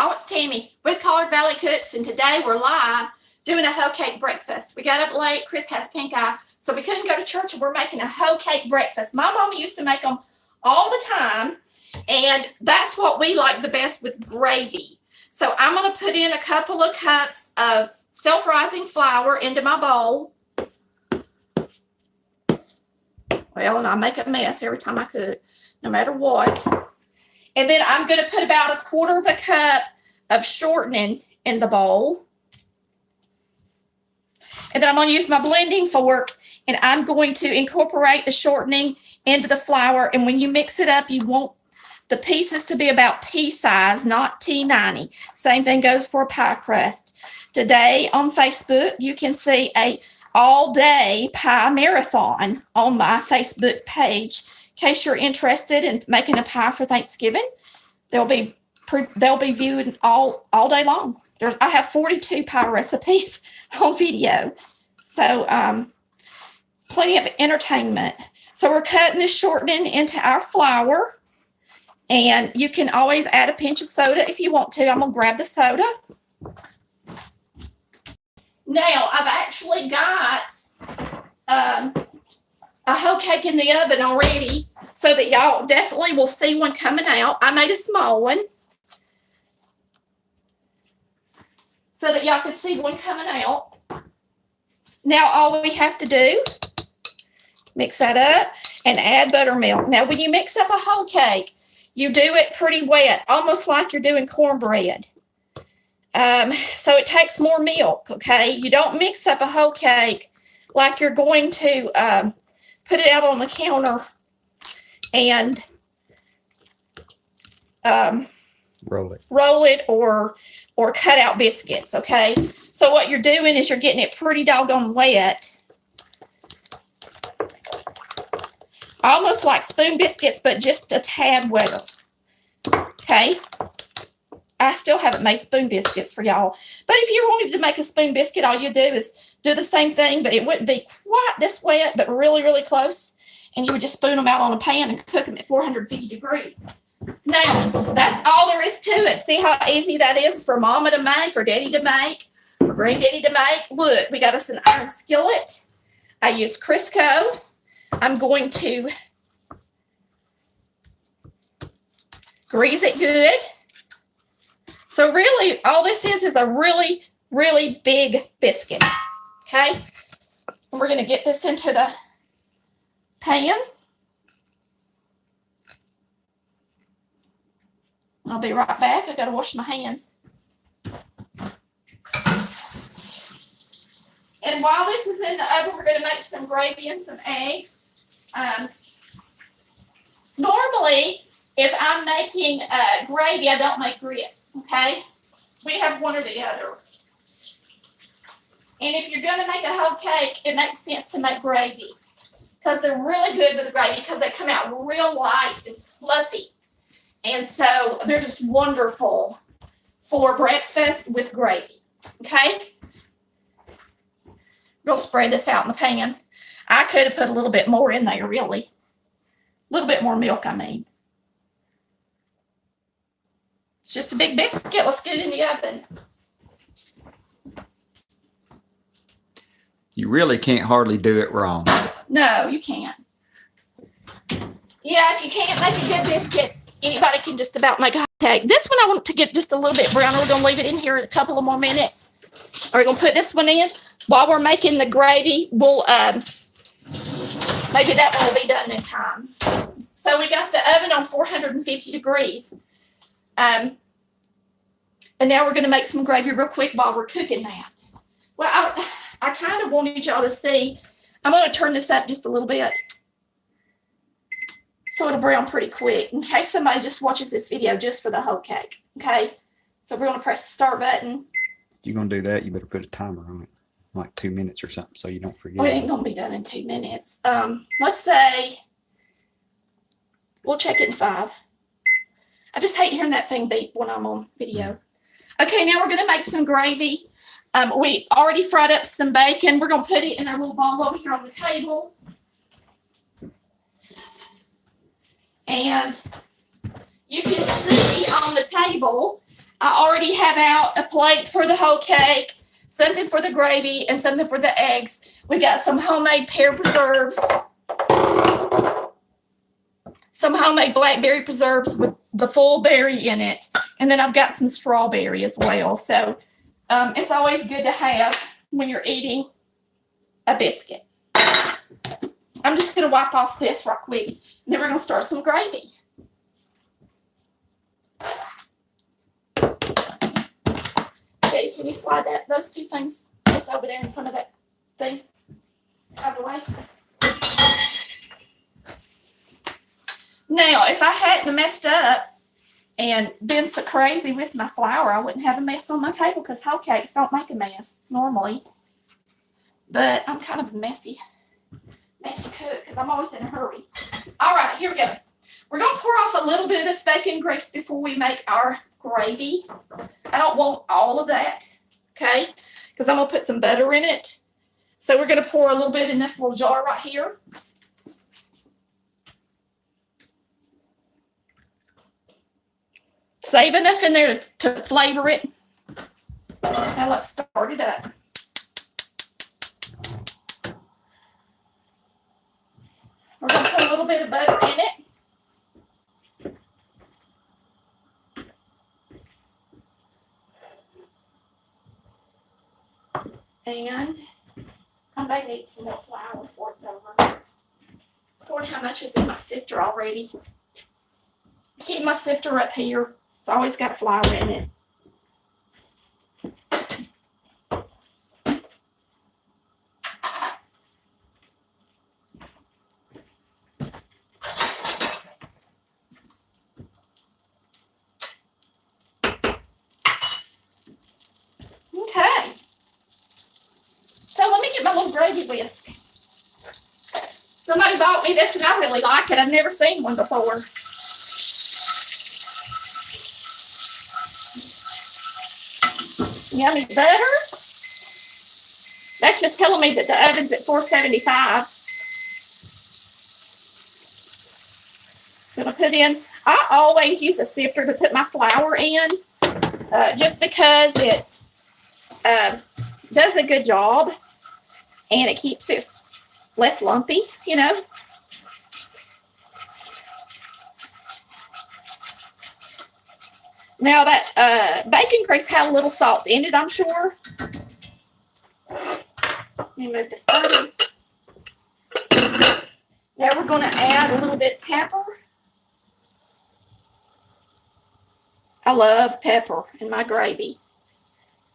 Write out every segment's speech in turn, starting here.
y'all, it's Tammy with Collard Valley Cooks, and today we're live doing a hoe cake breakfast. We got up late. Chris has pink eye, so we couldn't go to church, and we're making a hoe cake breakfast. My mama used to make them all the time, and that's what we like the best with gravy. So I'm going to put in a couple of cups of self-rising flour into my bowl. Well, and I make a mess every time I cook, no matter what. And then I'm going to put about 1/4 of a cup of shortening in the bowl. And then I'm going to use my blending fork, and I'm going to incorporate the shortening into the flour. And when you mix it up, you want the pieces to be about pea-size, not T90. Same thing goes for a pie crust. Today on Facebook, you can see a all-day pie marathon on my Facebook page. In case you're interested in making a pie for Thanksgiving, they'll be viewed all day long. I have 42 pie recipes on video, so plenty of entertainment. So we're cutting this shortening into our flour, and you can always add a pinch of soda if you want to. I'm gonna grab the soda. Now I've actually got a hoe cake in the oven already, so that y'all definitely will see one coming out. I made a small one so that y'all could see one coming out. Now all we have to do, mix that up and add buttermilk. Now when you mix up a hoe cake, you do it pretty wet, almost like you're doing cornbread. So it takes more milk, okay? You don't mix up a hoe cake like you're going to put it out on the counter and roll it or cut out biscuits, okay? So what you're doing is you're getting it pretty doggone wet, almost like spoon biscuits, but just a tad wetter, okay? I still haven't made spoon biscuits for y'all, but if you wanted to make a spoon biscuit, all you do is do the same thing, but it wouldn't be quite this wet, but really, really close. And you would just spoon them out on a pan and cook them at 450 degrees. Now, that's all there is to it. See how easy that is for Mama to make, or Daddy to make, or Granddaddy to make? Look, we got us an Iron Skillet. I used Crisco. I'm going to grease it good. So really, all this is a really, really big biscuit. Okay, and we're going to get this into the pan. I'll be right back. I got to wash my hands. And while this is in the oven, we're going to make some gravy and some eggs. Normally, if I'm making gravy, I don't make grits. Okay, we have one or the other. And if you're going to make a hoe cake, it makes sense to make gravy, because they're really good with the gravy, because they come out real light and fluffy. And so they're just wonderful for breakfast with gravy. Okay? We'll spread this out in the pan. I could have put a little bit more in there, really. A little bit more milk, I mean. It's just a big biscuit. Let's get it in the oven. You really can't hardly do it wrong. No, you can't. Yeah, if you can't make a good biscuit, anybody can just about make a hoe cake. This one I want to get just a little bit browner. We're going to leave it in here a couple of more minutes. We're going to put this one in. While we're making the gravy, we'll, maybe that one will be done in time. So we got the oven on 450 degrees. And now we're going to make some gravy real quick while we're cooking that. Well, I kind of wanted y'all to see. I'm going to turn this up just a little bit so it'll brown pretty quick, in case somebody just watches this video just for the hoe cake. Okay, so we're going to press the start button. If you're going to do that, you better put a timer on it, like 2 minutes or something, so you don't forget. Well, it ain't going to be done in 2 minutes. Let's say we'll check it in 5. I just hate hearing that thing beep when I'm on video. Okay, now we're going to make some gravy. We already fried up some bacon. We're going to put it in our little bowl over here on the table. And you can see on the table, I already have out a plate for the whole cake, something for the gravy, and something for the eggs. We got some homemade pear preserves, some homemade blackberry preserves with the full berry in it, and then I've got some strawberry as well. So it's always good to have when you're eating a biscuit. I'm just going to wipe off this real quick, and then we're going to start some gravy. Okay, can you slide those two things just over there in front of that thing out of the way? Now, if I hadn't messed up and been so crazy with my flour, I wouldn't have a mess on my table because hoe cakes don't make a mess normally. But I'm kind of a messy cook because I'm always in a hurry. All right, here we go. We're going to pour off a little bit of this bacon grease before we make our gravy. I don't want all of that, okay, because I'm going to put some butter in it. So we're going to pour a little bit in this little jar right here. Save enough in there to flavor it. Now let's start it up. We're going to put a little bit of butter in it. And I may need some more flour before it's over. It's going how much is in my sifter already. Keep my sifter up here. It's always got flour in it. Okay. So let me get my little gravy whisk. Somebody bought me this and I really like it. I've never seen one before. Yummy butter. That's just telling me that the oven's at 475. Gonna put in, I always use a sifter to put my flour in, just because it does a good job and it keeps it less lumpy, you know. Now that bacon grease had a little salt in it, I'm sure. Let me move this butter. Now we're going to add a little bit of pepper. I love pepper in my gravy.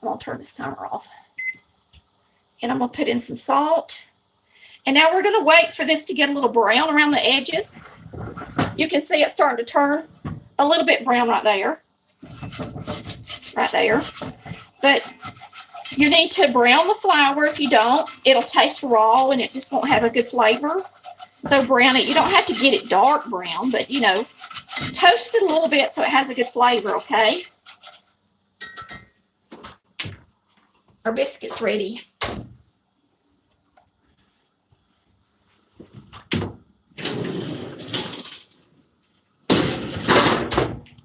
I'm going to turn this timer off. And I'm going to put in some salt. And now we're going to wait for this to get a little brown around the edges. You can see it starting to turn a little bit brown right there. Right there. But you need to brown the flour. If you don't, it'll taste raw and it just won't have a good flavor. So brown it. You don't have to get it dark brown, but you know, toast it a little bit so it has a good flavor, okay? Our biscuit's ready.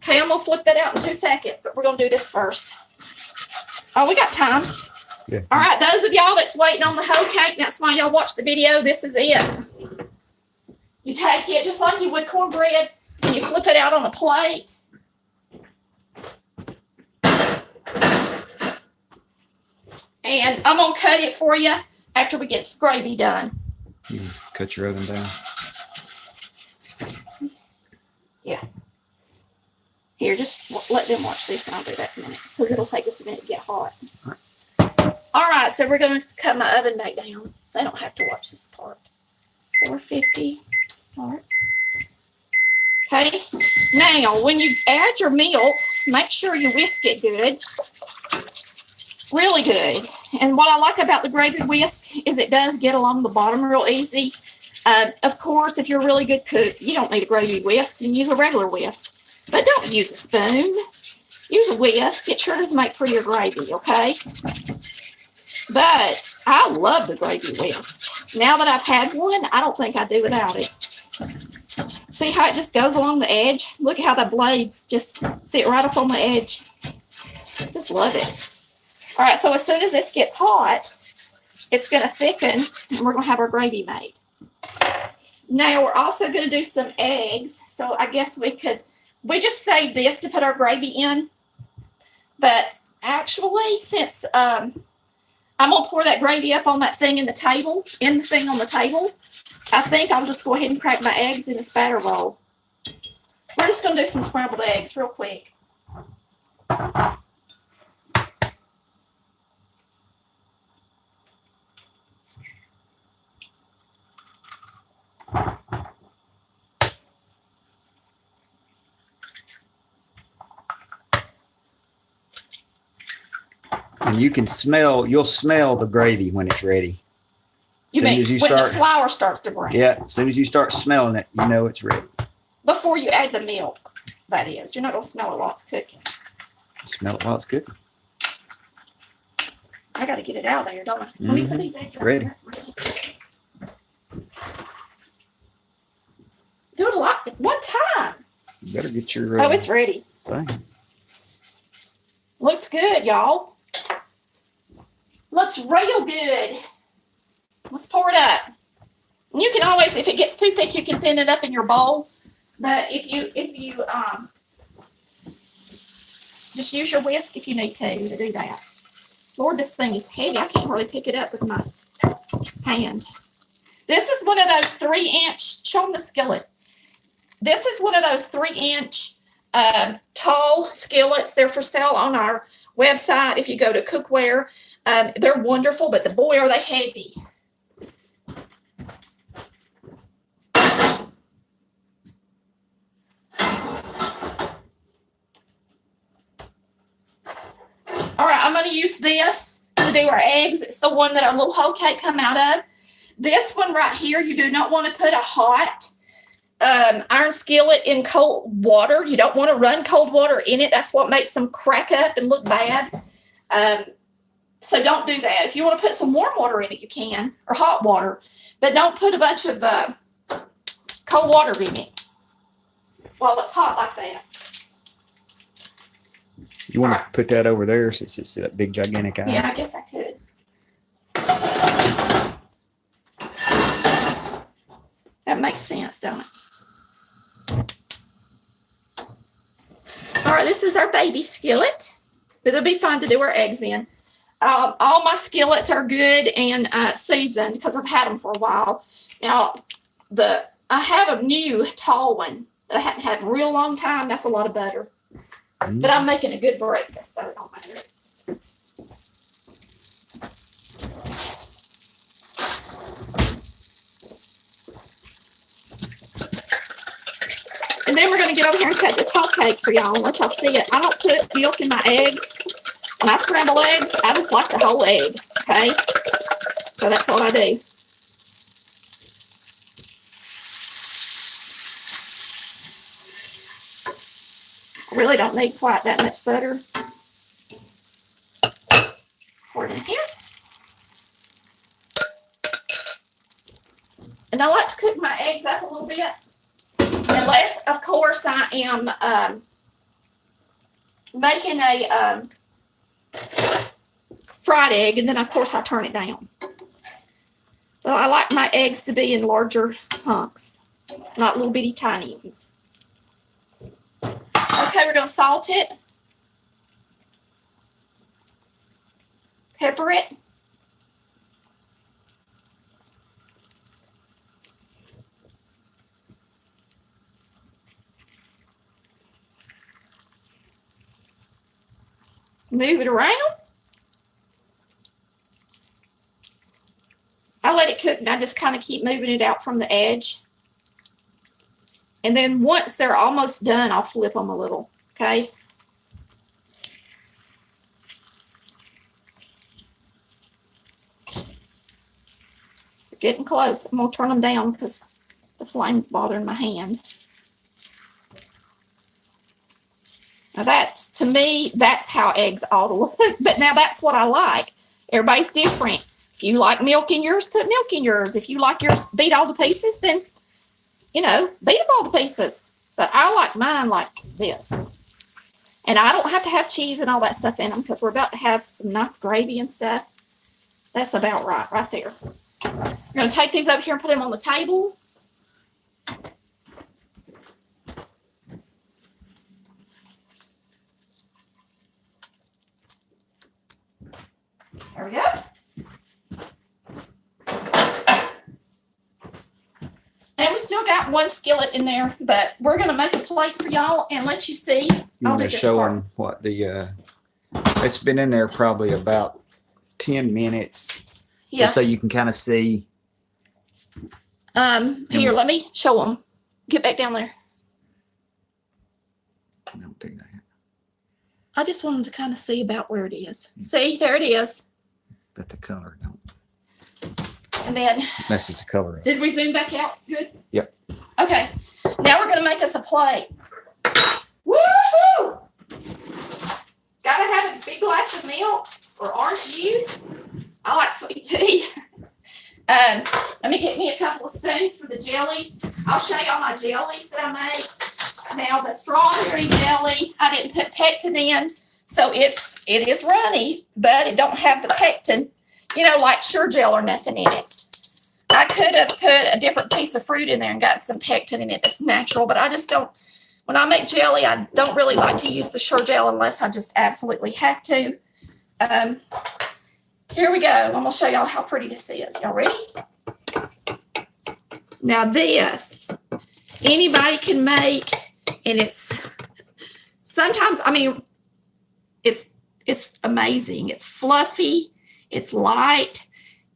Okay, I'm going to flip that out in 2 seconds, but we're going to do this first. Oh, we got time. Yeah. All right, those of y'all that's waiting on the hoe cake, that's why y'all watch the video, this is it. You take it just like you would cornbread, and you flip it out on a plate. And I'm going to cut it for you after we get this gravy done. You cut your oven down. Yeah. Here, just let them watch this and I'll do that in a minute because it'll take us a minute to get hot. All right, so we're going to cut my oven back down. They don't have to watch this part. 450 start. Okay, now when you add your milk, make sure you whisk it good. Really good. And what I like about the gravy whisk is it does get along the bottom real easy. Of course, if you're a really good cook, you don't need a gravy whisk. You can use a regular whisk. But don't use a spoon. Use a whisk. It sure does make prettier gravy, okay? But I love the gravy whisk. Now that I've had one, I don't think I'd do without it. See how it just goes along the edge? Look at how the blades just sit right up on the edge. Just love it. All right, so as soon as this gets hot, it's going to thicken, and we're going to have our gravy made. Now, we're also going to do some eggs. So I guess we just saved this to put our gravy in. But actually, since I'm going to pour that gravy up on that thing on the table, I think I'll just go ahead and crack my eggs in this batter bowl. We're just going to do some scrambled eggs real quick. And you'll smell the gravy when it's ready. You mean when the flour starts to brown? Yeah, as soon as you start smelling it, you know it's ready. Before you add the milk, that is. You're not going to smell it while it's cooking. Smell it while it's cooking. I got to get it out of there, don't I? Let me put these eggs ready. Do it a lot at one time. You better get your oh, it's ready. Thing. Looks good, y'all. Looks real good. Let's pour it up. And you can always, if it gets too thick, you can thin it up in your bowl. But if you just use your whisk if you need to do that. Lord, this thing is heavy. I can't really pick it up with my hand. This is one of those 3-inch, show them the skillet. This is one of those 3-inch tall skillets. They're for sale on our website if you go to cookware. They're wonderful, but boy, are they heavy. All right, I'm going to use this to do our eggs. It's the one that our little hoe cake come out of. This one right here, you do not want to put a hot iron skillet in cold water. You don't want to run cold water in it. That's what makes them crack up and look bad. So don't do that. If you want to put some warm water in it, you can, or hot water. But don't put a bunch of cold water in it while it's hot like that. You want to put that over there since it's that big gigantic eye? Yeah, I guess I could. That makes sense, don't it? All right, this is our baby skillet. It'll be fun to do our eggs in. All my skillets are good and seasoned because I've had them for a while. Now, I have a new tall one that I hadn't had in a real long time. That's a lot of butter. But I'm making a good breakfast, so it don't matter. And then we're going to get over here and cut this hoe cake for y'all and let y'all see it. I don't put milk in my eggs. When I scramble eggs, I just like the whole egg, okay? So that's what I do. I really don't need quite that much butter. Pour it in here. And I like to cook my eggs up a little bit. Unless, of course, I am making a fried egg, and then, of course, I turn it down. So I like my eggs to be in larger hunks, not little bitty tiny ones. Okay, we're going to salt it, pepper it, move it around. I let it cook and I just kind of keep moving it out from the edge. And then once they're almost done, I'll flip them a little, okay? They're getting close. I'm going to turn them down because the flame's bothering my hand. Now that's, to me, that's how eggs ought to look. But now that's what I like. Everybody's different. If you like milk in yours, put milk in yours. If you like yours beat all to pieces, then, you know, beat them all to pieces. But I like mine like this. And I don't have to have cheese and all that stuff in them because we're about to have some nice gravy and stuff. That's about right there. I'm going to take these over here and put them on the table. There we go. And we still got one skillet in there, but we're going to make a plate for y'all and let you see. You want to show them what the, it's been in there probably about 10 minutes. Yeah. Just so you can kind of see. Here, let me show them. Get back down there. Don't do that. I just want them to kind of see about where it is. See, there it is. But the color don't. And then Messes the color up. did we zoom back out? Good? Yep. Okay. Now we're going to make us a plate. Woohoo! Gotta have a big glass of milk or orange juice. I like sweet tea. Let me get me a couple of spoons for the jellies. I'll show y'all my jellies that I make. Now the strawberry jelly, I didn't put pectin in, so it is runny, but it don't have the pectin, you know, like Sure Gel or nothing in it. I could have put a different piece of fruit in there and got some pectin in it that's natural, but I just don't. When I make jelly, I don't really like to use the Sure Gel unless I just absolutely have to. Here we go. I'm going to show y'all how pretty this is. Y'all ready? Now this, anybody can make, and it's sometimes, I mean, it's amazing. It's fluffy. It's light.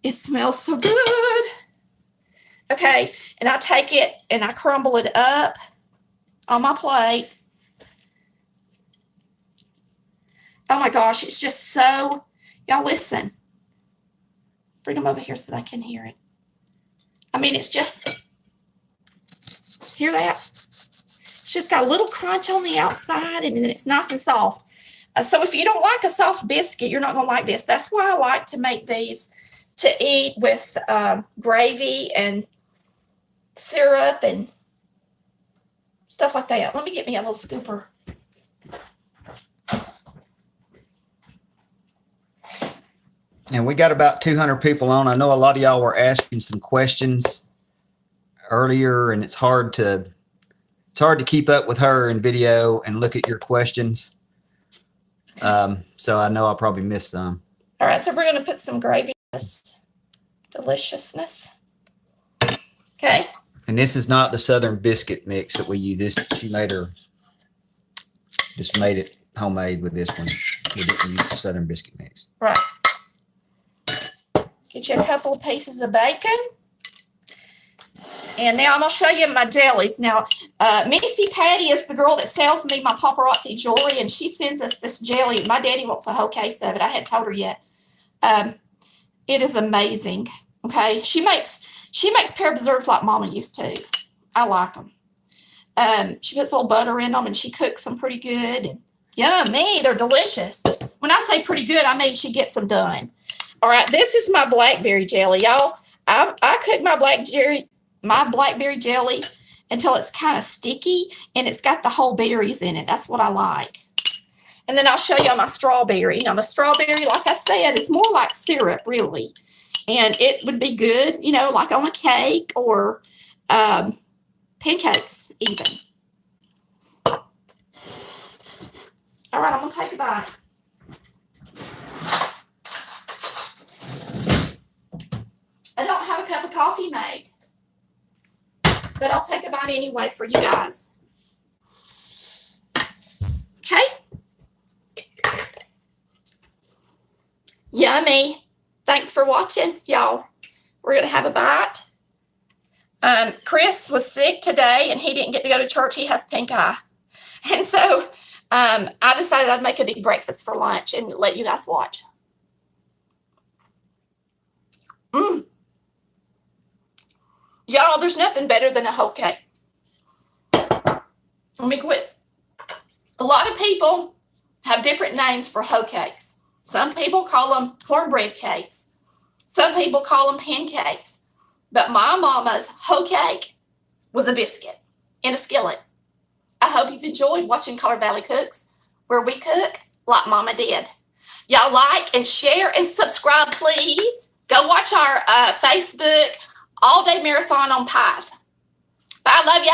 It smells so good. Okay, and I take it and I crumble it up on my plate. Oh my gosh, it's just so, y'all listen. Bring them over here so they can hear it. I mean, it's just, hear that? It's just got a little crunch on the outside and then it's nice and soft. So if you don't like a soft biscuit, you're not going to like this. That's why I like to make these to eat with gravy and syrup and stuff like that. Let me get me a little scooper. And we got about 200 people on. I know a lot of y'all were asking some questions earlier, and it's hard to keep up with her in video and look at your questions. So I know I'll probably miss some. All right, so we're going to put some gravy in this deliciousness. Okay. And this is not the Southern biscuit mix that we use. This just made it homemade with this one. We didn't use the Southern biscuit mix. Right. Get you a couple of pieces of bacon. And now I'm going to show you my jellies. Now, Missy Patty is the girl that sells me my paparazzi jewelry, and she sends us this jelly. My daddy wants a whole case of it. I hadn't told her yet. It is amazing. Okay, she makes pear preserves like Mama used to. I like them. She puts a little butter in them, and she cooks them pretty good. And yummy, they're delicious. When I say pretty good, I mean she gets them done. All right, this is my blackberry jelly, y'all. I cook my blackberry jelly until it's kind of sticky, and it's got the whole berries in it. That's what I like. And then I'll show you my strawberry. Now, the strawberry, like I said, is more like syrup, really. And it would be good, you know, like on a cake or pancakes even. All right, I'm going to take a bite. I don't have a cup of coffee made, but I'll take a bite anyway for you guys. Okay. Yummy. Thanks for watching, y'all. We're going to have a bite. Chris was sick today, and he didn't get to go to church. He has pink eye. And so I decided I'd make a big breakfast for lunch and let you guys watch. Y'all, there's nothing better than a hoe cake. Let me quit. A lot of people have different names for hoe cakes. Some people call them cornbread cakes. Some people call them pancakes. But my mama's hoe cake was a biscuit in a skillet. I hope you've enjoyed watching Color Valley Cooks. where we cook like Mama did. Y'all like and share and subscribe, please. Go watch our Facebook all-day marathon on pies. Bye, love ya.